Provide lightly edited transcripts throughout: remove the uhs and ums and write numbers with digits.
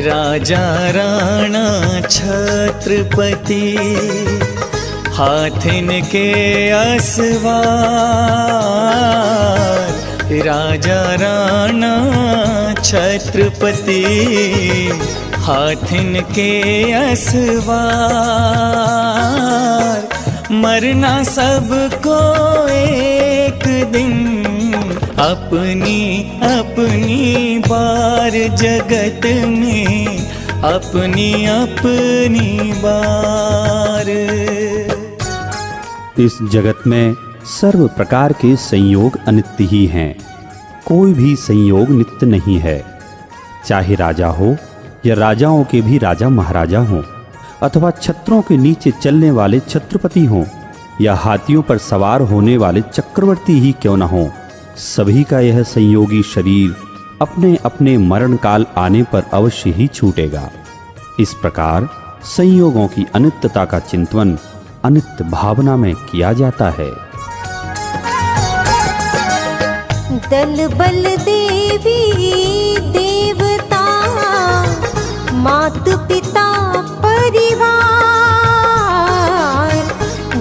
राजा राणा छत्रपति हाथिन के असवार। राजा राणा छत्रपति हाथिन के असवार। मरना सबको एक दिन अपनी अपनी बार, जगत में अपनी अपनी बार। इस जगत में सर्व प्रकार के संयोग अनित्य ही हैं। कोई भी संयोग नित्य नहीं है। चाहे राजा हो या राजाओं के भी राजा महाराजा हों, अथवा छत्रों के नीचे चलने वाले छत्रपति हों, या हाथियों पर सवार होने वाले चक्रवर्ती ही क्यों न हों, सभी का यह संयोगी शरीर अपने अपने मरण काल आने पर अवश्य ही छूटेगा। इस प्रकार संयोगों की अनित्यता का चिंतन अनित्य भावना में किया जाता है। दल बल देवी देवता मात पिता परिवार।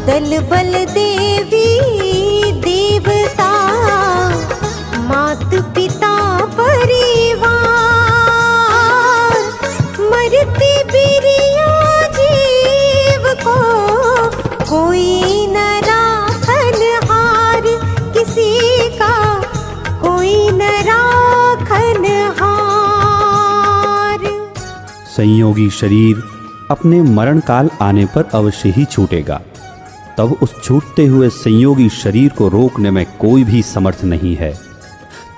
दल बल देवी देवता मात पिता परिवार। मरती बिरिया जीव को कोई न राखन हार, किसी का कोई न राखन हार। संयोगी शरीर अपने मरण काल आने पर अवश्य ही छूटेगा। तब उस छूटते हुए संयोगी शरीर को रोकने में कोई भी समर्थ नहीं है।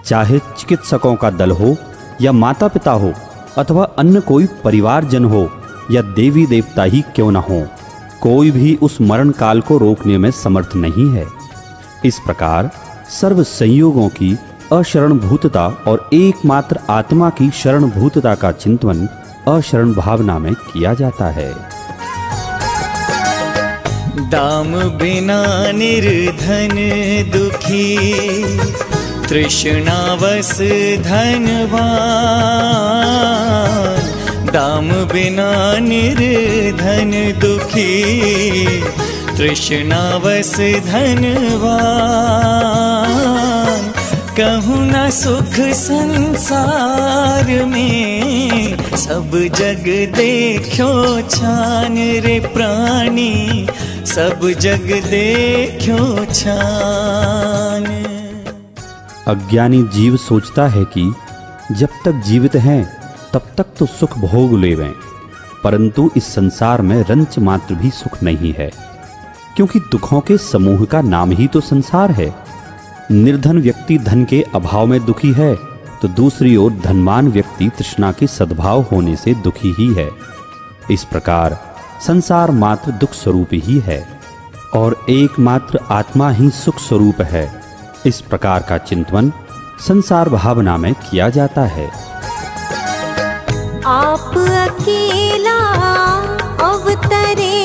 चाहे चिकित्सकों का दल हो, या माता पिता हो, अथवा अन्य कोई परिवारजन हो, या देवी देवता ही क्यों न हो, कोई भी उस मरण काल को रोकने में समर्थ नहीं है। इस प्रकार सर्व संयोगों की अशरणभूतता और एकमात्र आत्मा की शरणभूतता का चिंतन अशरण भावना में किया जाता है। दाम बिना निर्धन दुखी, तृष्णावश धनवान। दाम बिना निर्धन दुखी, तृष्णावश धनवान। कहूँ न सुख संसार में, सब जग देखो छान रे प्राणी, सब जग देखो छान। अज्ञानी जीव सोचता है कि जब तक जीवित हैं तब तक तो सुख भोग लेवें, परंतु इस संसार में रंच मात्र भी सुख नहीं है, क्योंकि दुखों के समूह का नाम ही तो संसार है। निर्धन व्यक्ति धन के अभाव में दुखी है, तो दूसरी ओर धनवान व्यक्ति तृष्णा के सद्भाव होने से दुखी ही है। इस प्रकार संसार मात्र दुख स्वरूप ही है और एकमात्र आत्मा ही सुख स्वरूप है। इस प्रकार का चिंतन संसार भावना में किया जाता है। आप अकेला अवतरे,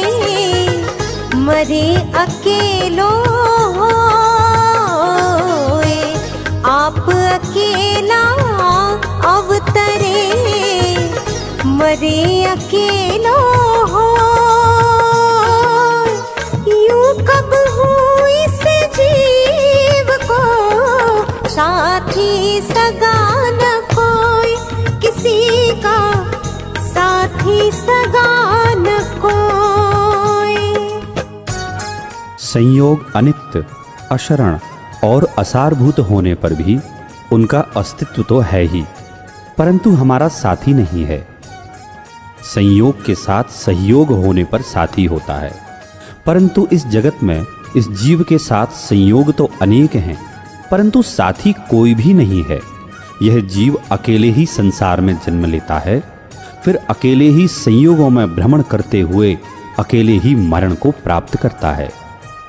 मरे अकेलो होए। आप अकेला अवतरे, मरे अकेलो होए। यूं कब हुई इस जीव को साथी सगा न कोई, किसी का साथी सगा न कोई। संयोग अनित्य, अशरण और असारभूत होने पर भी उनका अस्तित्व तो है ही, परंतु हमारा साथी नहीं है। संयोग के साथ सहयोग होने पर साथी होता है, परंतु इस जगत में इस जीव के साथ संयोग तो अनेक हैं, परंतु साथी कोई भी नहीं है। यह जीव अकेले ही संसार में जन्म लेता है, फिर अकेले ही संयोगों में भ्रमण करते हुए अकेले ही मरण को प्राप्त करता है।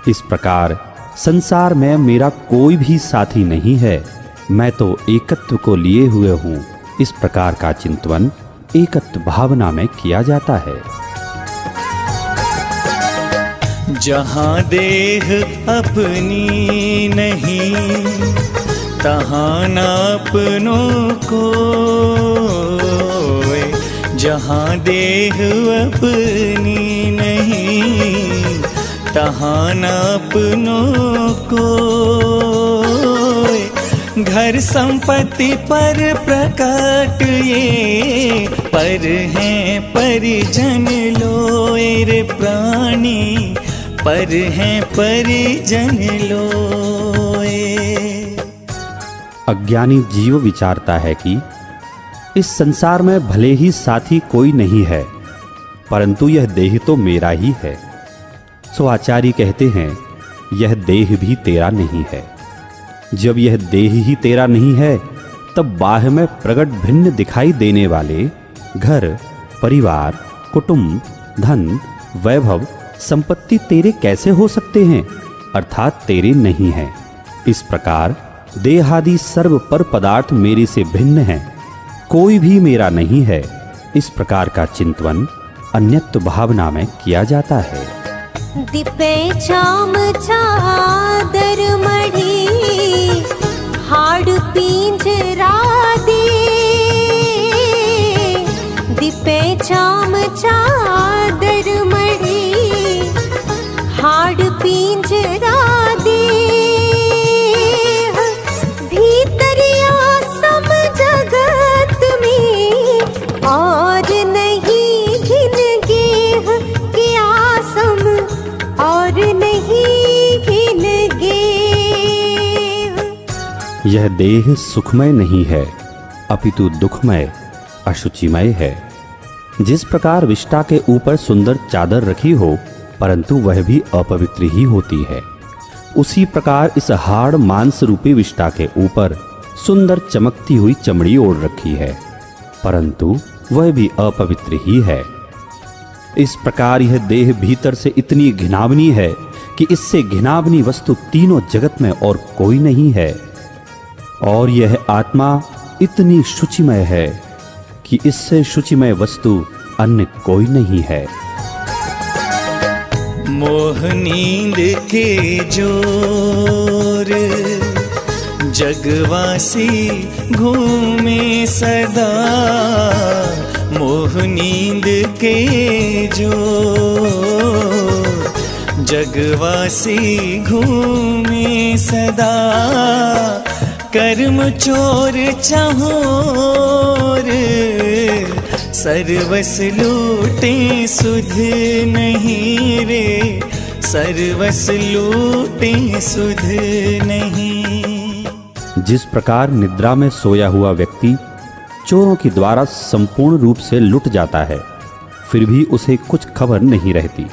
इस प्रकार संसार में मेरा कोई भी साथी नहीं है, मैं तो एकत्व को लिए हुए हूँ। इस प्रकार का चिंतन एकत्व भावना में किया जाता है। जहाँ देह अपनी नहीं, तहाँ न अपनों को। जहाँ देह अपनी नहीं, तहाँ न अपनों को। घर संपत्ति पर प्रकट ये, पर हैं परिजन लोए रे प्राणी, पर हैं परिजन लोए। अज्ञानी जीव विचारता है कि इस संसार में भले ही साथी कोई नहीं है, परंतु यह देह तो मेरा ही है। सो आचार्य कहते हैं, यह देह भी तेरा नहीं है। जब यह देह ही तेरा नहीं है, तब बाह्य में प्रकट भिन्न दिखाई देने वाले घर, परिवार, कुटुंब, धन, वैभव, संपत्ति तेरे कैसे हो सकते हैं, अर्थात तेरे नहीं हैं। इस प्रकार देहादि सर्व पर पदार्थ मेरे से भिन्न हैं, कोई भी मेरा नहीं है। इस प्रकार का चिंतन अन्यत्व भावना में किया जाता है। दिपे चाम चादर मढ़ी, हाड़ पिंजरा दे। दिपे चाम चादर मढ़ी, हाड़ पिंजरा दे। भीतरिया सम जगत में, और नहीं घिन गेह के आसम, और नहीं घिन गेह। यह देह सुखमय नहीं है, अपितु दुखमय, अशुचिमय है। जिस प्रकार विष्टा के ऊपर सुंदर चादर रखी हो, परंतु वह भी अपवित्र ही होती है, उसी प्रकार इस हाड़ मांस रूपी विष्टा के ऊपर सुंदर चमकती हुई चमड़ी ओढ़ रखी है, परंतु वह भी अपवित्र ही है। इस प्रकार यह देह भीतर से इतनी घिनावनी है कि इससे घिनावनी वस्तु तीनों जगत में और कोई नहीं है। और यह आत्मा इतनी शुचिमय है कि इससे शुचिमय वस्तु अन्य कोई नहीं है। मोह नींद के जोर, जगवासी घूमे सदा। मोह नींद के जोर, जगवासी घूमे सदा। कर्म चोर चहोर, सर्वस लूटे सुध नहीं रे। सर्वस लूटे सुध नहीं। जिस प्रकार निद्रा में सोया हुआ व्यक्ति चोरों के द्वारा संपूर्ण रूप से लुट जाता है, फिर भी उसे कुछ खबर नहीं रहती,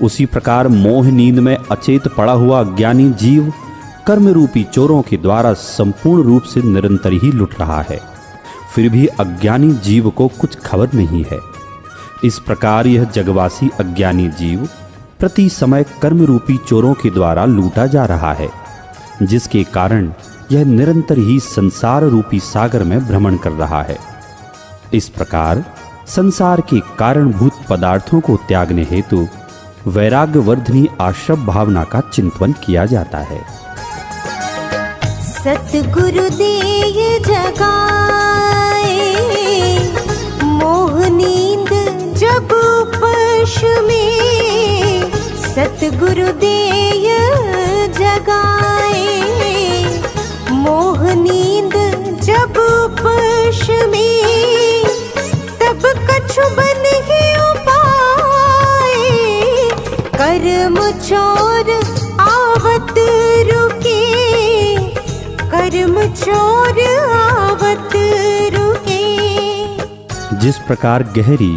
उसी प्रकार मोह नींद में अचेत पड़ा हुआ अज्ञानी जीव कर्म रूपी चोरों के द्वारा संपूर्ण रूप से निरंतर ही लुट रहा है, फिर भी अज्ञानी जीव को कुछ खबर नहीं है। इस प्रकार यह जगवासी अज्ञानी जीव प्रति समय कर्म रूपी चोरों के द्वारा लूटा जा रहा है, जिसके कारण यह निरंतर ही संसार रूपी सागर में भ्रमण कर रहा है। इस प्रकार संसार के कारणभूत पदार्थों को त्यागने हेतु वैराग्यवर्धनी आश्रम भावना का चिंतन किया जाता है। सतगुरु देय जगाए, मोह नींद जब पश में। सतगुरु देय जगाए, मोह नींद जब पश में। तब कछु बन ही उपाय, कर्म चोर आवत रुके। कर्म चोर आवत रुके। जिस प्रकार गहरी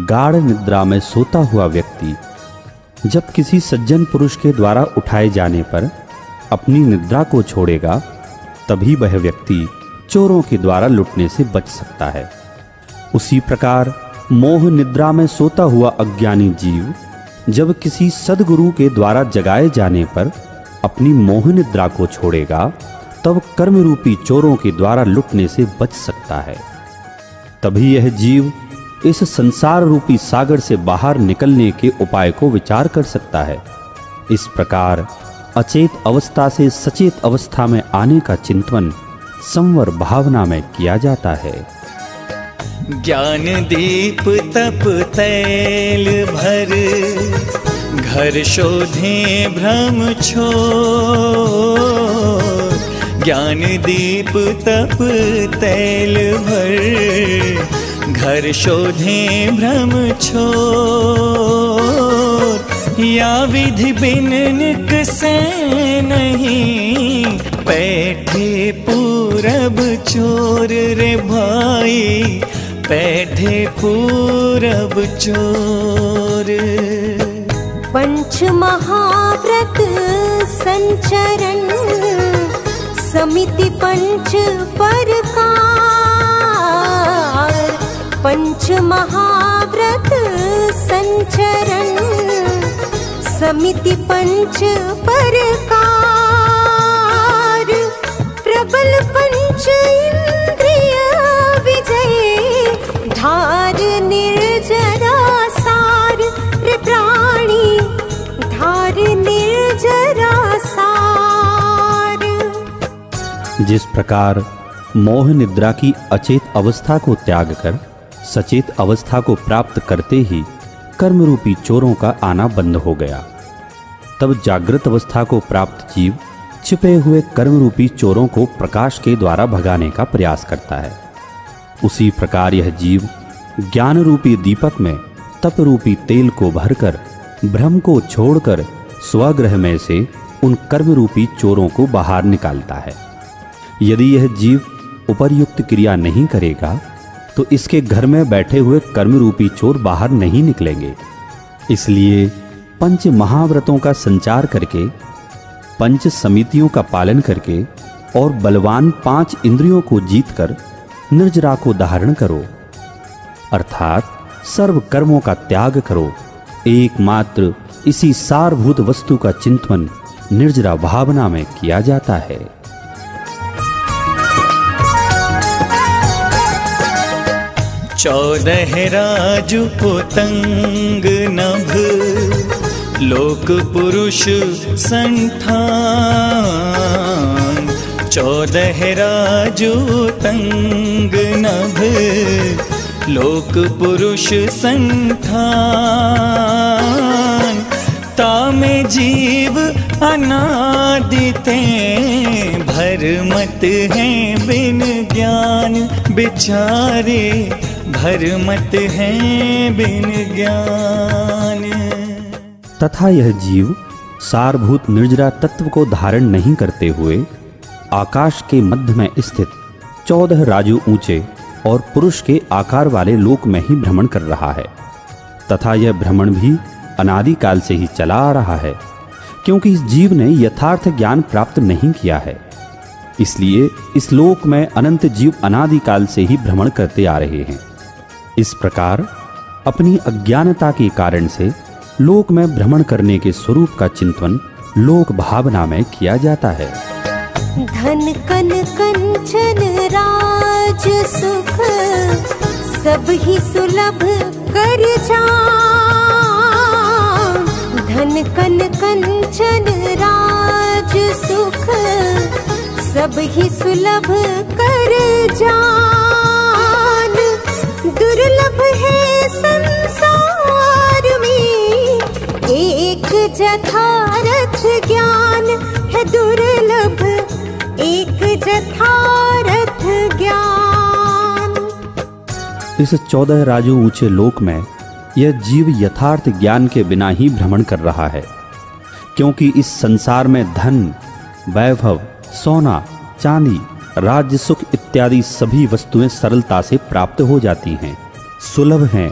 गाढ़ निद्रा में सोता हुआ व्यक्ति जब किसी सज्जन पुरुष के द्वारा उठाए जाने पर अपनी निद्रा को छोड़ेगा, तभी वह व्यक्ति चोरों के द्वारा लुटने से बच सकता है। उसी प्रकार मोह निद्रा में सोता हुआ अज्ञानी जीव जब किसी सद्गुरु के द्वारा जगाए जाने पर अपनी मोह निद्रा को छोड़ेगा, तब कर्म रूपी चोरों के द्वारा लुटने से बच सकता है। तभी यह जीव इस संसार रूपी सागर से बाहर निकलने के उपाय को विचार कर सकता है। इस प्रकार अचेत अवस्था से सचेत अवस्था में आने का चिंतन संवर भावना में किया जाता है। ज्ञान दीप तप तैल भर, घर शोधे भ्रम छोर। ज्ञान दीप तप तैल भर, घर शोधे भ्रम छोर। या विधि बिन निकसे नहीं, बैठे पूरब चोर रे भाई, बैठे पूरब चोर। पंच महाव्रत संचरण, समिति पंच परकार। पंच महाव्रत संचरण, समिति पंच परकार। प्रबल पंच इंद्रिय विजय, धार निर्जरा सार रे प्राणी, धार निर्जरा सार। जिस प्रकार मोह निद्रा की अचेत अवस्था को त्याग कर सचेत अवस्था को प्राप्त करते ही कर्म रूपी चोरों का आना बंद हो गया, तब जागृत अवस्था को प्राप्त जीव छिपे हुए कर्म रूपी चोरों को प्रकाश के द्वारा भगाने का प्रयास करता है। उसी प्रकार यह जीव ज्ञान रूपी दीपक में तप रूपी तेल को भरकर भ्रम को छोड़कर स्वगृह में से उन कर्म रूपी चोरों को बाहर निकालता है। यदि यह जीव उपर्युक्त क्रिया नहीं करेगा तो इसके घर में बैठे हुए कर्म रूपी चोर बाहर नहीं निकलेंगे। इसलिए पंच महाव्रतों का संचार करके, पंच समितियों का पालन करके और बलवान 5 इंद्रियों को जीतकर निर्जरा को धारण करो, अर्थात सर्व कर्मों का त्याग करो। एकमात्र इसी सारभूत वस्तु का चिंतन निर्जरा भावना में किया जाता है। 14 राजु पुतंग नभ, लोक पुरुष संठान। 14 राजु तंग नभ, लोक पुरुष संठान। तामे जीव अनादिते, भरमत हैं बिन ज्ञान बिचारे, भरमत हैं बिन ज्ञान। तथा यह जीव सारभूत निर्जरा तत्व को धारण नहीं करते हुए आकाश के मध्य में स्थित 14 राजू ऊंचे और पुरुष के आकार वाले लोक में ही भ्रमण कर रहा है। तथा यह भ्रमण भी अनादि काल से ही चला आ रहा है, क्योंकि इस जीव ने यथार्थ ज्ञान प्राप्त नहीं किया है। इसलिए इस लोक में अनंत जीव अनादि काल से ही भ्रमण करते आ रहे हैं। इस प्रकार अपनी अज्ञानता के कारण से लोक में भ्रमण करने के स्वरूप का चिंतन लोक भावना में किया जाता है। धन कन कंचन राज सुख, सब ही सुलभ कर जान। धन कन कंचन राज सुख, सब ही सुलभ कर जान। दुर्लभ है संसार में, एक जथारथ ज्ञान है दुर्लभ, एक जथारथ ज्ञान। इस 14 राजू ऊंचे लोक में यह जीव यथार्थ ज्ञान के बिना ही भ्रमण कर रहा है, क्योंकि इस संसार में धन, वैभव, सोना, चांदी, राज्य सुख इत्यादि सभी वस्तुएं सरलता से प्राप्त हो जाती हैं, सुलभ हैं,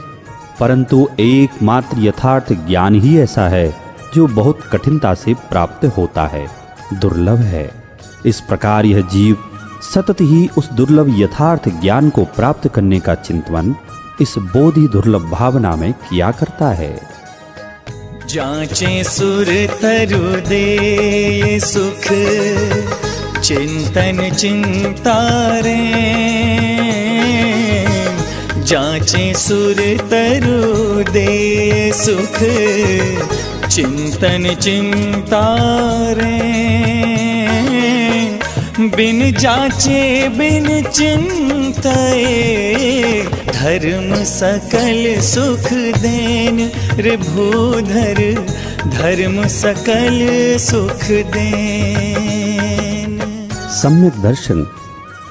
परंतु एकमात्र यथार्थ ज्ञान ही ऐसा है जो बहुत कठिनता से प्राप्त होता है, दुर्लभ है। इस प्रकार यह जीव सतत ही उस दुर्लभ यथार्थ ज्ञान को प्राप्त करने का चिंतन इस बोधि दुर्लभ भावना में किया करता है। जांचे सुर तरु दे सुख, चिंतन चिंतारे। जांचे सुर तरु दे सुख, चिंतन चिंतारे। बिन जाचे बिन चिंतए धर्म सकल सुख देन रे भूधर धर्म सकल सुख देन। सम्यक दर्शन,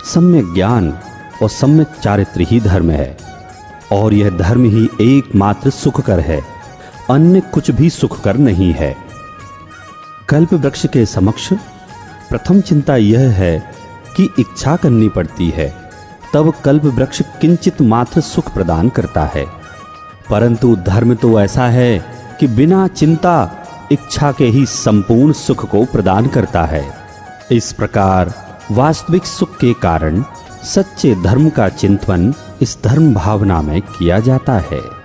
सम्यक ज्ञान और सम्यक चारित्र ही धर्म है, और यह धर्म ही एकमात्र सुखकर है, अन्य कुछ भी सुखकर नहीं है। कल्प वृक्ष के समक्ष प्रथम चिंता यह है कि इच्छा करनी पड़ती है, तब कल्प वृक्ष किंचित मात्र सुख प्रदान करता है। परंतु धर्म तो ऐसा है कि बिना चिंता इच्छा के ही संपूर्ण सुख को प्रदान करता है। इस प्रकार वास्तविक सुख के कारण सच्चे धर्म का चिंतन इस धर्म भावना में किया जाता है।